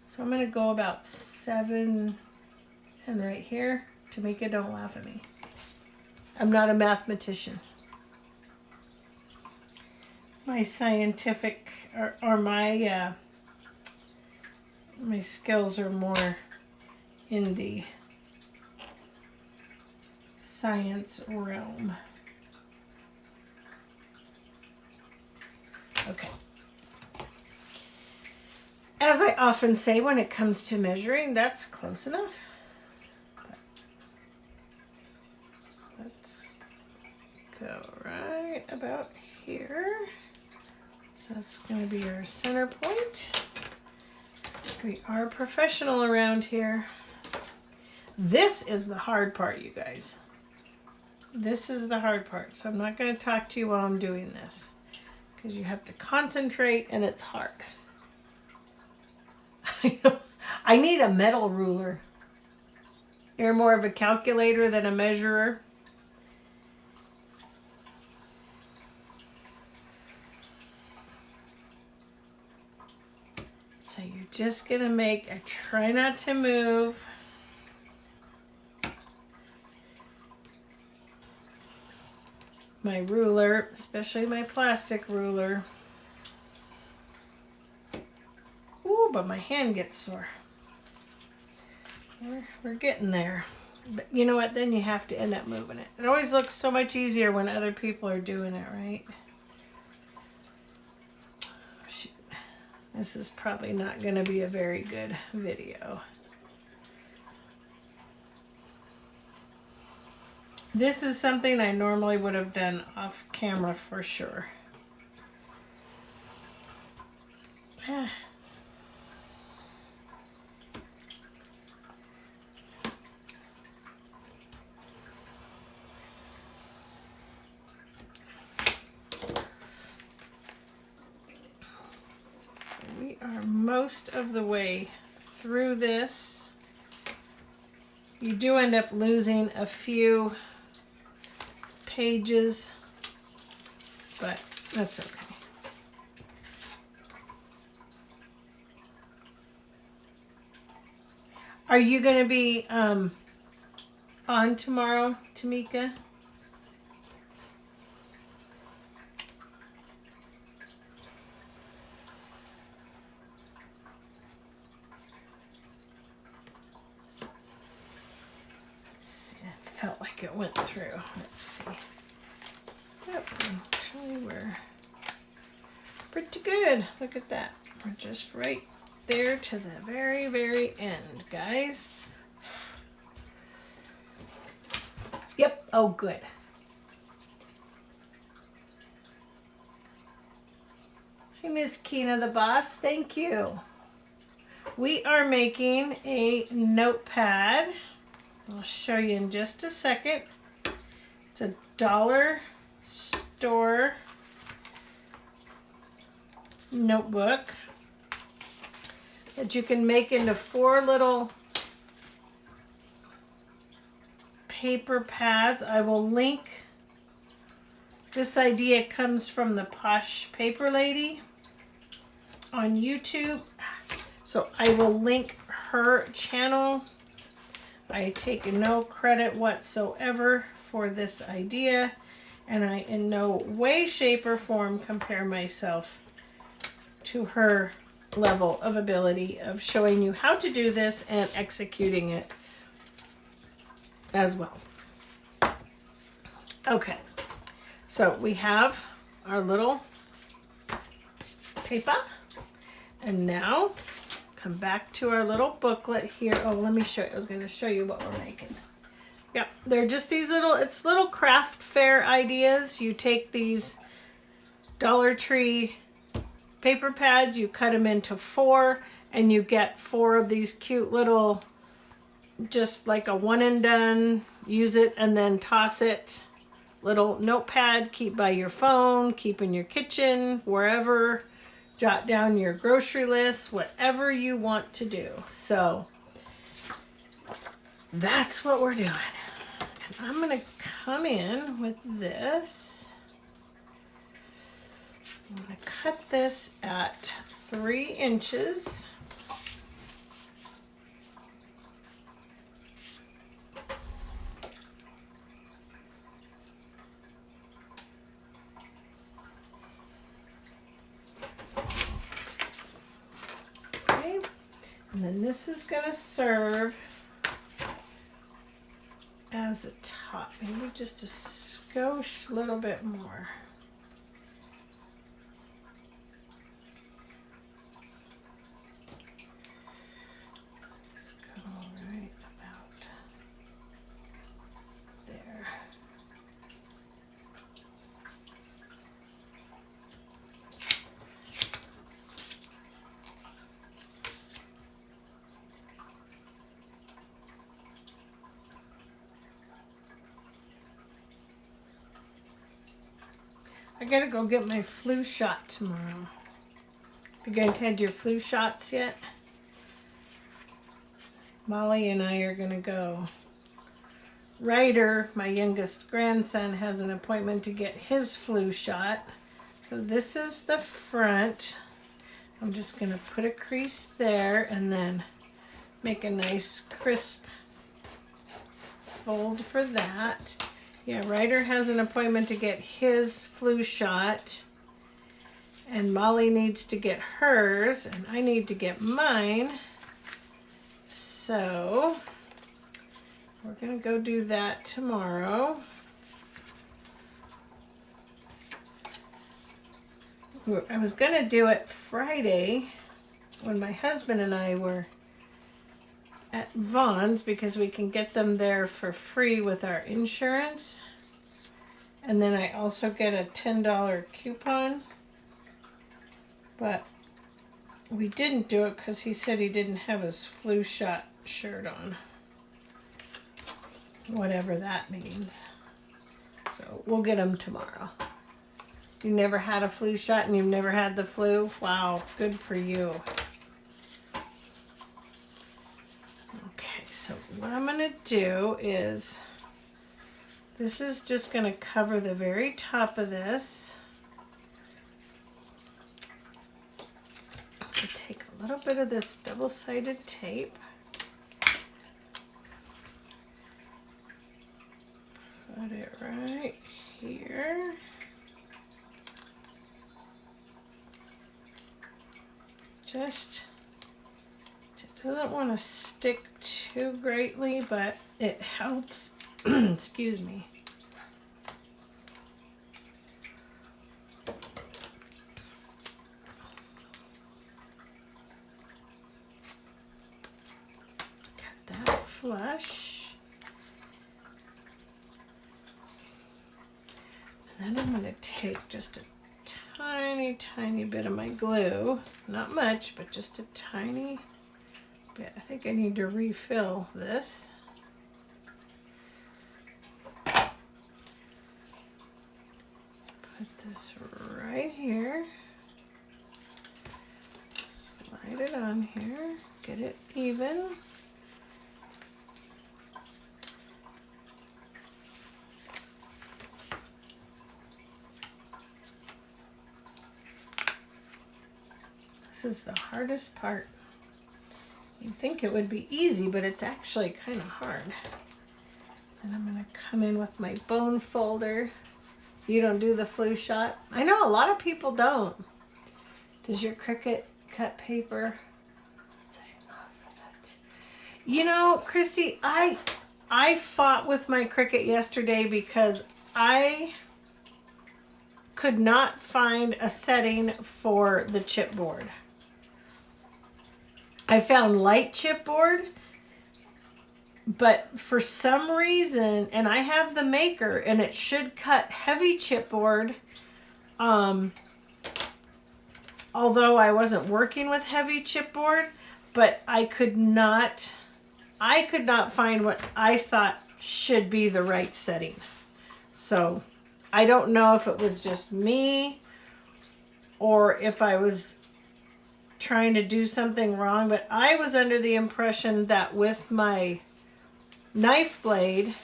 So I'm going to go about 7 and right here. Tamika, don't laugh at me. I'm not a mathematician. My scientific or my skills are more in the science realm. Okay. As I often say when it comes to measuring, that's close enough. Let's go right about here. So that's going to be our center point. We are professional around here. This is the hard part, you guys. This is the hard part. So I'm not going to talk to you while I'm doing this, because you have to concentrate and it's hard. I need a metal ruler. You're more of a calculator than a measurer. So you're just going to make, I try not to move. My ruler, especially my plastic ruler. Ooh, but my hand gets sore. We're getting there. But you know what? Then you have to end up moving it. It always looks so much easier when other people are doing it, right? Oh, shoot. This is probably not going to be a very good video. This is something I normally would have done off camera for sure. We are most of the way through this. You do end up losing a few pages, but that's okay. Are you going to be on tomorrow, Tamika? Felt like it went through. Let's see. Yep, actually we're pretty good. Look at that. We're just right there to the very, very end, guys. Yep, oh good. Hey, Miss Kina the boss, thank you. We are making a notepad. I'll show you in just a second. It's a dollar store notebook that you can make into 4 little paper pads. I will link. This idea comes from the Posh Paper Lady on YouTube. So I will link her channel. I take no credit whatsoever for this idea, and I in no way, shape, or form compare myself to her level of ability of showing you how to do this and executing it as well. Okay, so we have our little paper, and now come back to our little booklet here. Oh, let me show you. I was going to show you what we're making. Yep, they're just these it's little craft fair ideas. You take these Dollar Tree paper pads, you cut them into 4, and you get 4 of these cute little, just like a one and done, use it and then toss it little notepad, keep by your phone, keep in your kitchen, wherever. Jot down your grocery list, whatever you want to do. So that's what we're doing. And I'm going to come in with this. I'm going to cut this at 3 inches. Okay. And then this is going to serve as a top, maybe just a skosh little bit more. Let's go right about there. I gotta go get my flu shot tomorrow. You guys had your flu shots yet? Molly and I are gonna go. Ryder, my youngest grandson, has an appointment to get his flu shot. So this is the front. I'm just gonna put a crease there and then make a nice crisp fold for that. Yeah, Ryder has an appointment to get his flu shot, and Molly needs to get hers, and I need to get mine. So we're gonna go do that tomorrow. I was gonna do it Friday when my husband and I were at Vaughn's, because we can get them there for free with our insurance. And then I also get a $10 coupon. But we didn't do it because he said he didn't have his flu shot shirt on. Whatever that means. So we'll get them tomorrow. You never had a flu shot and you've never had the flu? Wow, good for you. So what I'm going to do is, this is just going to cover the very top of this. I'll take a little bit of this double-sided tape. Put it right here. Just, it doesn't want to stick too greatly, but it helps. Excuse me. Cut that flush. And then I'm going to take just a tiny bit of my glue. Not much, but just a tiny bit. I think I need to refill this. Put this right here. Slide it on here. Get it even. This is the hardest part. You'd think it would be easy, but it's actually kind of hard. And I'm going to come in with my bone folder. You don't do the flu shot? I know a lot of people don't. Does your Cricut cut paper? You know, Christy, I fought with my Cricut yesterday because I could not find a setting for the chipboard. I found light chipboard, but for some reason, and I have the maker, and it should cut heavy chipboard, although I wasn't working with heavy chipboard, but I could not find what I thought should be the right setting. So I don't know if it was just me or if I was trying to do something wrong, but I was under the impression that with my knife blade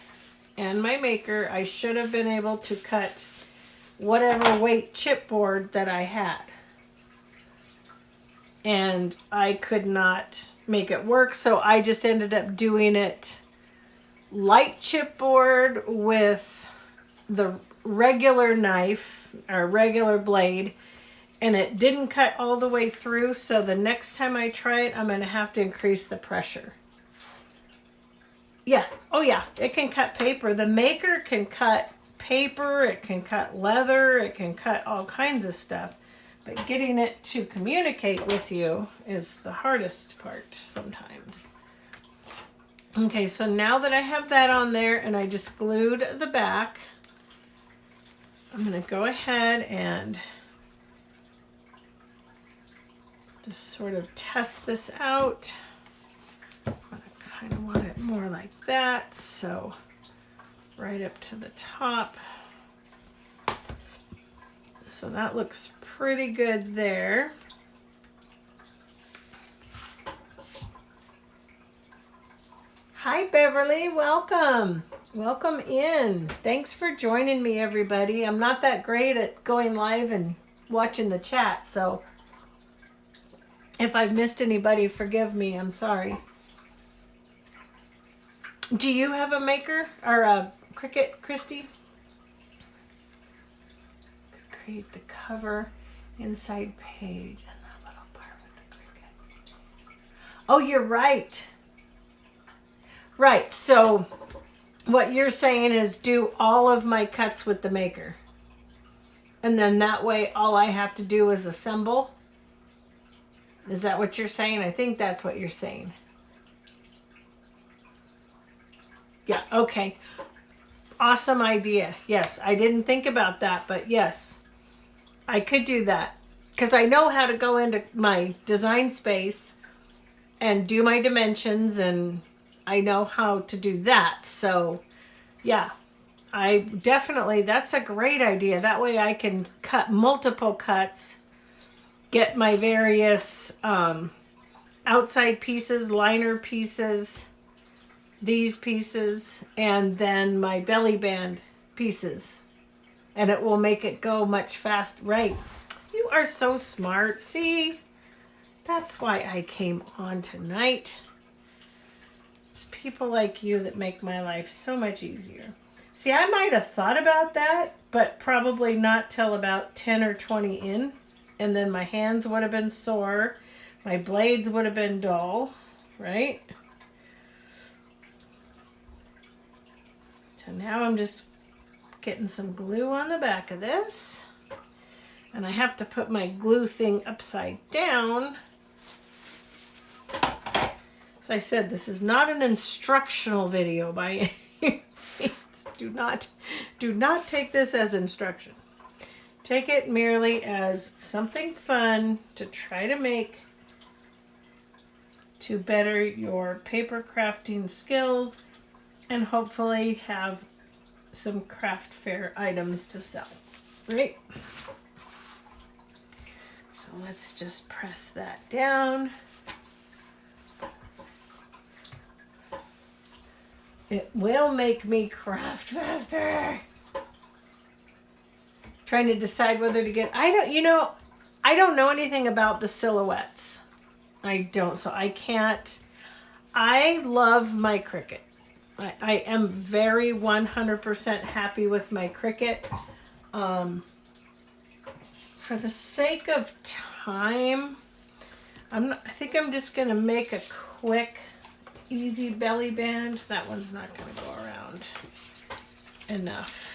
and my maker, I should have been able to cut whatever weight chipboard that I had. And I could not make it work, so I just ended up doing it light chipboard with the regular knife or regular blade, and it didn't cut all the way through, so the next time I try it, I'm going to have to increase the pressure. Yeah, oh yeah, it can cut paper. The maker can cut paper, it can cut leather, it can cut all kinds of stuff. But getting it to communicate with you is the hardest part sometimes. Okay, so now that I have that on there and I just glued the back, I'm going to go ahead and just sort of test this out. I kind of want it more like that, so right up to the top. So that looks pretty good there. Hi Beverly, welcome. Welcome in. Thanks for joining me, everybody. I'm not that great at going live and watching the chat, so if I've missed anybody, forgive me. I'm sorry. Do you have a maker or a Cricut, Christy? Create the cover, inside page, and that little part with the Cricut. Oh, you're right. Right, so what you're saying is do all of my cuts with the maker. And then that way all I have to do is assemble. Is that what you're saying? I think that's what you're saying. Yeah, okay. Awesome idea. Yes, I didn't think about that, but yes, I could do that. Because I know how to go into my design space and do my dimensions, and I know how to do that. So, yeah, I definitely, that's a great idea. That way I can cut multiple cuts, get my various outside pieces, liner pieces, these pieces, and then my belly band pieces. And it will make it go much faster. Right. You are so smart. See, that's why I came on tonight. It's people like you that make my life so much easier. See, I might have thought about that, but probably not till about 10 or 20 in. And then my hands would have been sore. My blades would have been dull, right? So now I'm just getting some glue on the back of this. And I have to put my glue thing upside down. As I said, this is not an instructional video by any means. Do not take this as instruction. Take it merely as something fun to try to make to better your paper crafting skills and hopefully have some craft fair items to sell, right? So let's just press that down. It will make me craft faster. Trying to decide whether to get, I don't know anything about the silhouettes. I don't, so I can't. I love my Cricut. I am very 100% happy with my Cricut. For the sake of time, I think I'm just going to make a quick, easy belly band. That one's not going to go around enough.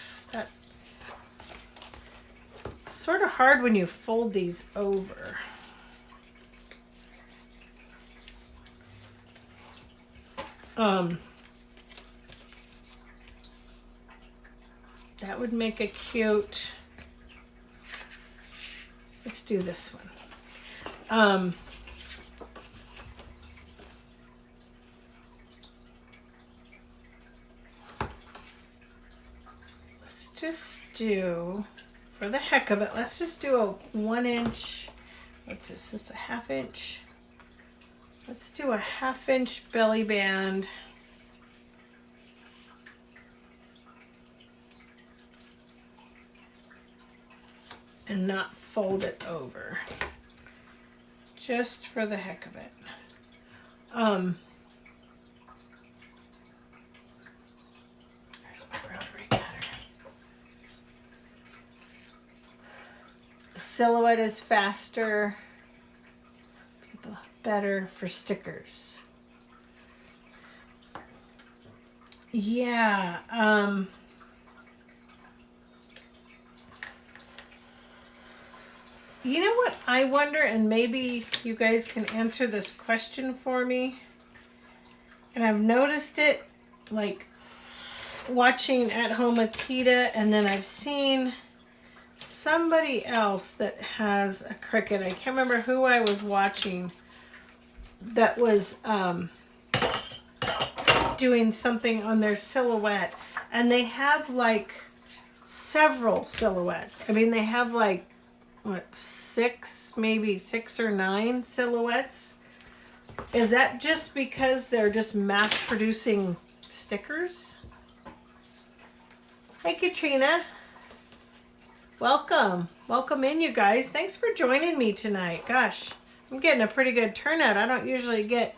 It's sort of hard when you fold these over. That would make a cute, let's do this one. Let's just do, for the heck of it, let's just do a 1 inch, what's this, this is a 1/2 inch. Let's do a 1/2 inch belly band. And not fold it over. Just for the heck of it. There's my rotary cutter. The silhouette is faster. People better for stickers. Yeah. You know what I wonder, and maybe you guys can answer this question for me. And I've noticed it like watching At Home with PETA, and then I've seen somebody else that has a Cricut. I can't remember who I was watching that was doing something on their silhouette, and they have like several silhouettes. I mean, they have like what, 6, maybe 6 or 9 silhouettes. Is that just because they're just mass producing stickers? Hey Katrina, welcome in, you guys. Thanks for joining me tonight. Gosh, I'm getting a pretty good turnout. I don't usually get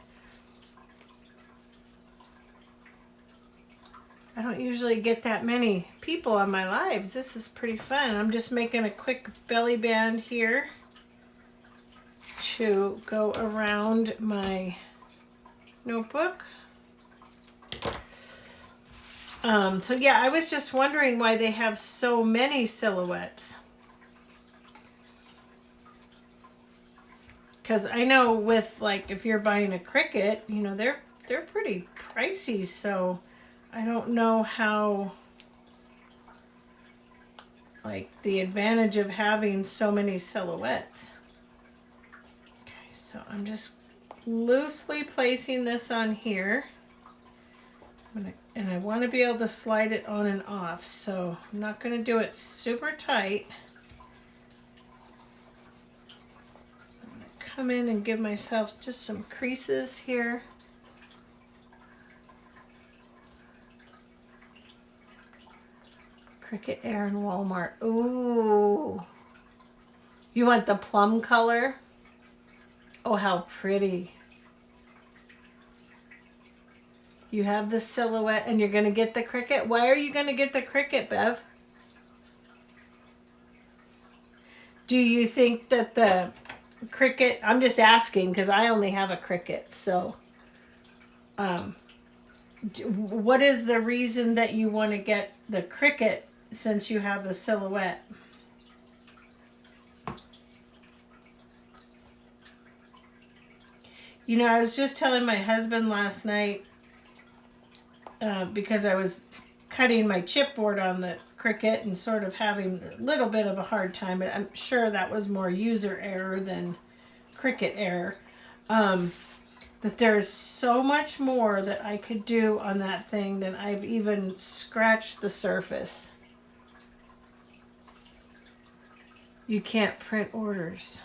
that many people on my lives. This is pretty fun. I'm just making a quick belly band here to go around my notebook. So yeah, I was just wondering why they have so many silhouettes. Because I know with, like, if you're buying a Cricut, you know, they're pretty pricey, so I don't know how, like, the advantage of having so many silhouettes. Okay, so I'm just loosely placing this on here. And I want to be able to slide it on and off, so I'm not going to do it super tight. I'm going to come in and give myself just some creases here. Cricut Air in Walmart. Ooh. You want the plum color? Oh, how pretty. You have the silhouette and you're going to get the Cricut? Why are you going to get the Cricut, Bev? Do you think that the Cricut, I'm just asking because I only have a Cricut, so what is the reason that you want to get the Cricut since you have the silhouette? You know, I was just telling my husband last night, because I was cutting my chipboard on the Cricut and sort of having a little bit of a hard time, but I'm sure that was more user error than Cricut error. That there's so much more that I could do on that thing than I've even scratched the surface. You can't print orders.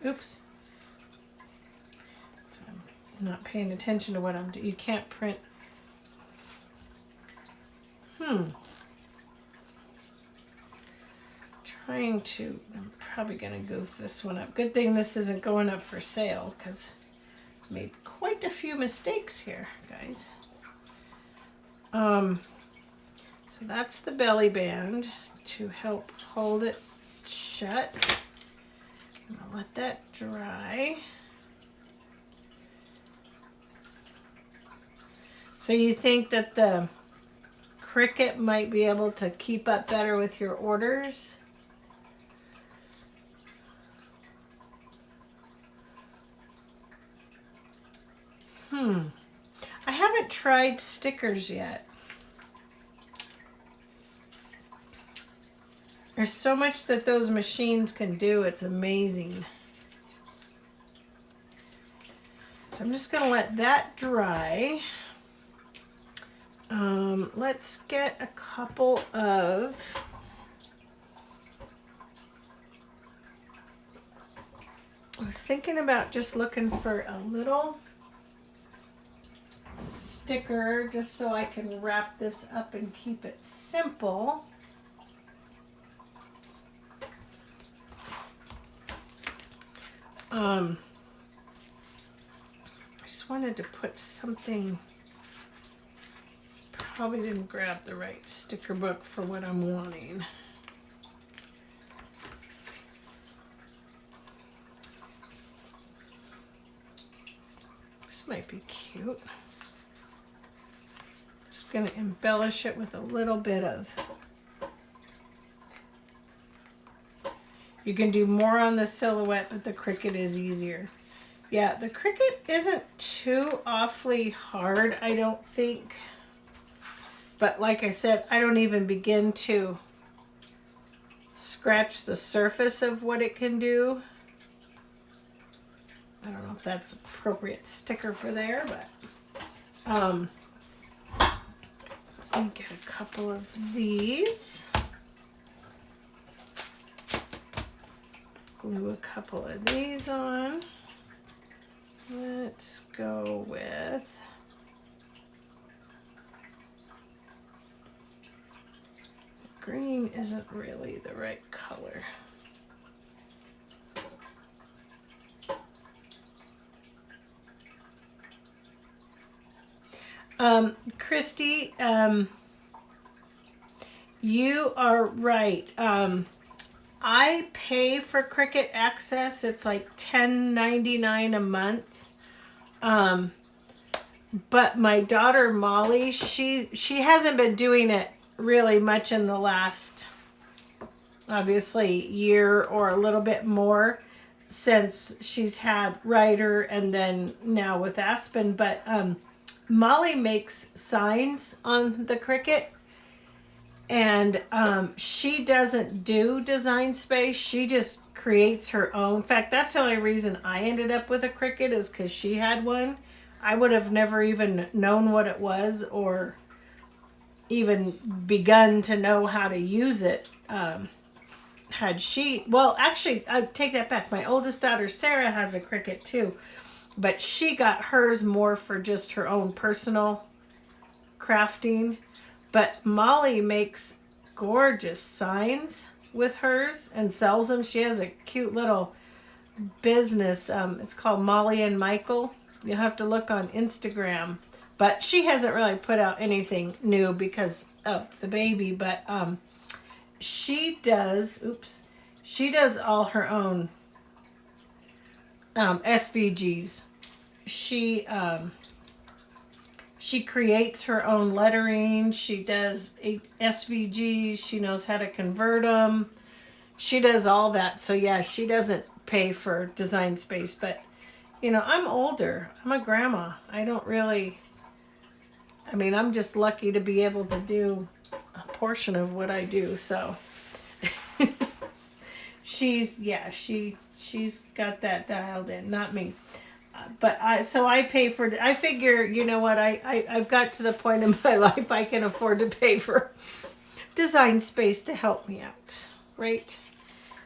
Oops. I'm not paying attention to what I'm doing. You can't print. I'm probably going to goof this one up. Good thing this isn't going up for sale because I made quite a few mistakes here, guys. So that's the belly band to help hold it shut. I'm going to let that dry. So you think that the Cricut might be able to keep up better with your orders? I haven't tried stickers yet. There's so much that those machines can do. It's amazing. So I'm just going to let that dry. Let's get a couple of was thinking about just looking for a little sticker just so I can wrap this up and keep it simple. I just wanted to put something, probably didn't grab the right sticker book for what I'm wanting. This might be cute. Just going to embellish it with a little bit of, you can do more on the silhouette, but the Cricut is easier. Yeah, the Cricut isn't too awfully hard, I don't think. But like I said, I don't even begin to scratch the surface of what it can do. I don't know if that's an appropriate sticker for there, but let me get a couple of these. Glue a couple of these on. Let's go with green isn't really the right color. Christy, you are right. I pay for Cricut Access. It's like $10.99 a month. But my daughter Molly, she hasn't been doing it really much in the last, obviously, year or a little bit more since she's had Ryder and then now with Aspen. But Molly makes signs on the Cricut. And she doesn't do Design Space. She just creates her own. In fact, that's the only reason I ended up with a Cricut is because she had one. I would have never even known what it was or even begun to know how to use it had she. Well, actually, I take that back. My oldest daughter, Sarah, has a Cricut too. But she got hers more for just her own personal crafting. But Molly makes gorgeous signs with hers and sells them. She has a cute little business. It's called Molly and Michael. You'll have to look on Instagram. But she hasn't really put out anything new because of the baby. But she does all her own SVGs. She creates her own lettering. She does SVGs. She knows how to convert them. She does all that. So yeah, she doesn't pay for Design Space. But, you know, I'm older. I'm a grandma. I don't really, I mean, I'm just lucky to be able to do a portion of what I do. So she's got that dialed in, not me. But I pay for, I figure, you know what, I've got to the point in my life I can afford to pay for Design Space to help me out, right?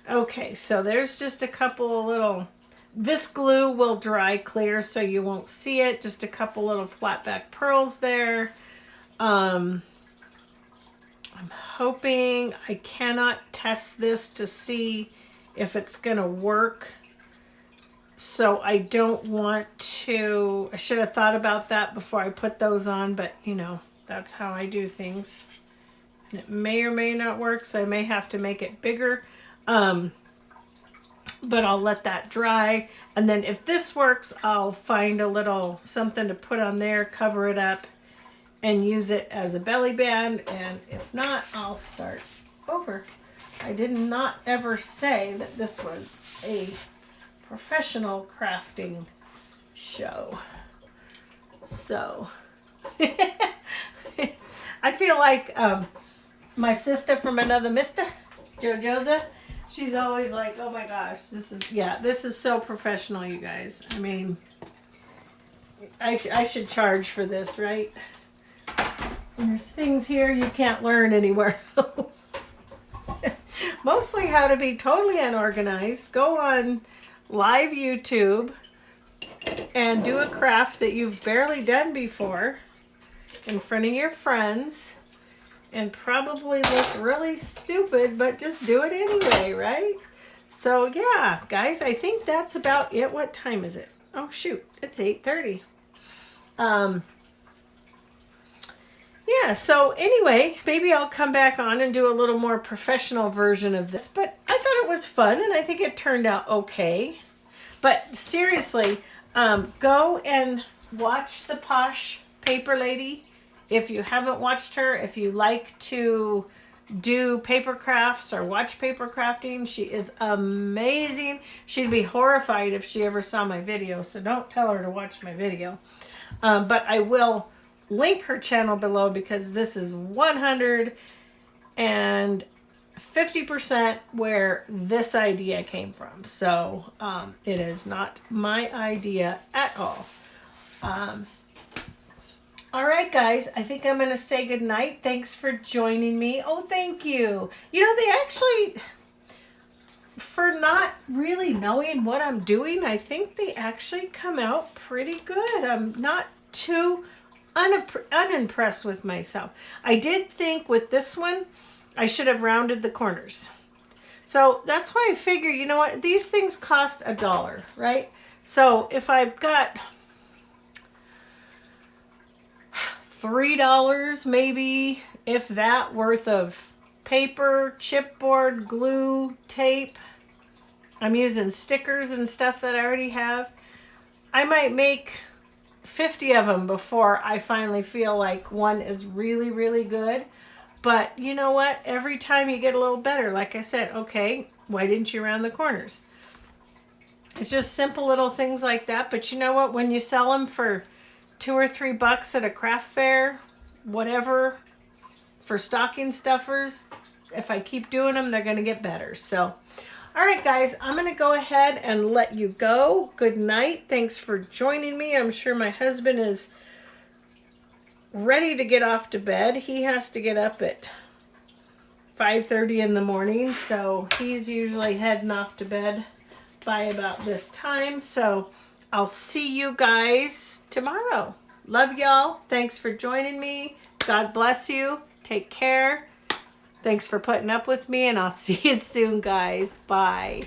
Okay, so there's just a couple of little, this glue will dry clear so you won't see it, just a couple little flat back pearls there. I'm hoping, I cannot test this to see if it's gonna work. So I don't want to, I should have thought about that before I put those on, but you know, that's how I do things. And it may or may not work, so I may have to make it bigger. But I'll let that dry. And then if this works, I'll find a little something to put on there, cover it up, and use it as a belly band. And if not, I'll start over. I did not ever say that this was a professional crafting show. So I feel like my sister from another mister, JoJoza, she's always like, oh my gosh, this is so professional, you guys. I mean, I should charge for this, right? And there's things here you can't learn anywhere else. Mostly how to be totally unorganized. Go on live YouTube and do a craft that you've barely done before in front of your friends and probably look really stupid, but just do it anyway, right? So yeah, guys, I think that's about it. What time is it? Oh shoot, it's 8:30. Yeah, so anyway, maybe I'll come back on and do a little more professional version of this, but I thought it was fun and I think it turned out okay. But seriously, go and watch the Posh Paper Lady. If you haven't watched her, if you like to do paper crafts or watch paper crafting, she is amazing. She'd be horrified if she ever saw my video, so don't tell her to watch my video. But I will link her channel below because this is 150% where this idea came from. So it is not my idea at all. All right, guys, I think I'm going to say goodnight. Thanks for joining me. Oh, thank you. You know, they actually, for not really knowing what I'm doing, I think they actually come out pretty good. I'm not too unimpressed with myself. I did think with this one, I should have rounded the corners. So that's why I figure, you know what, these things cost $1, right? So if I've got $3 maybe, if that, worth of paper, chipboard, glue, tape. I'm using stickers and stuff that I already have. I might make 50 of them before I finally feel like one is really, really good. But you know what? Every time you get a little better. Like I said, okay, why didn't you round the corners? It's just simple little things like that. But you know what? When you sell them for $2 or $3 at a craft fair, whatever, for stocking stuffers, if I keep doing them, they're going to get better. So, all right, guys, I'm going to go ahead and let you go. Good night. Thanks for joining me. I'm sure my husband is ready to get off to bed. He has to get up at 5:30 in the morning, so he's usually heading off to bed by about this time. So I'll see you guys tomorrow. Love y'all. Thanks for joining me. God bless you. Take care. Thanks for putting up with me, and I'll see you soon, guys. Bye.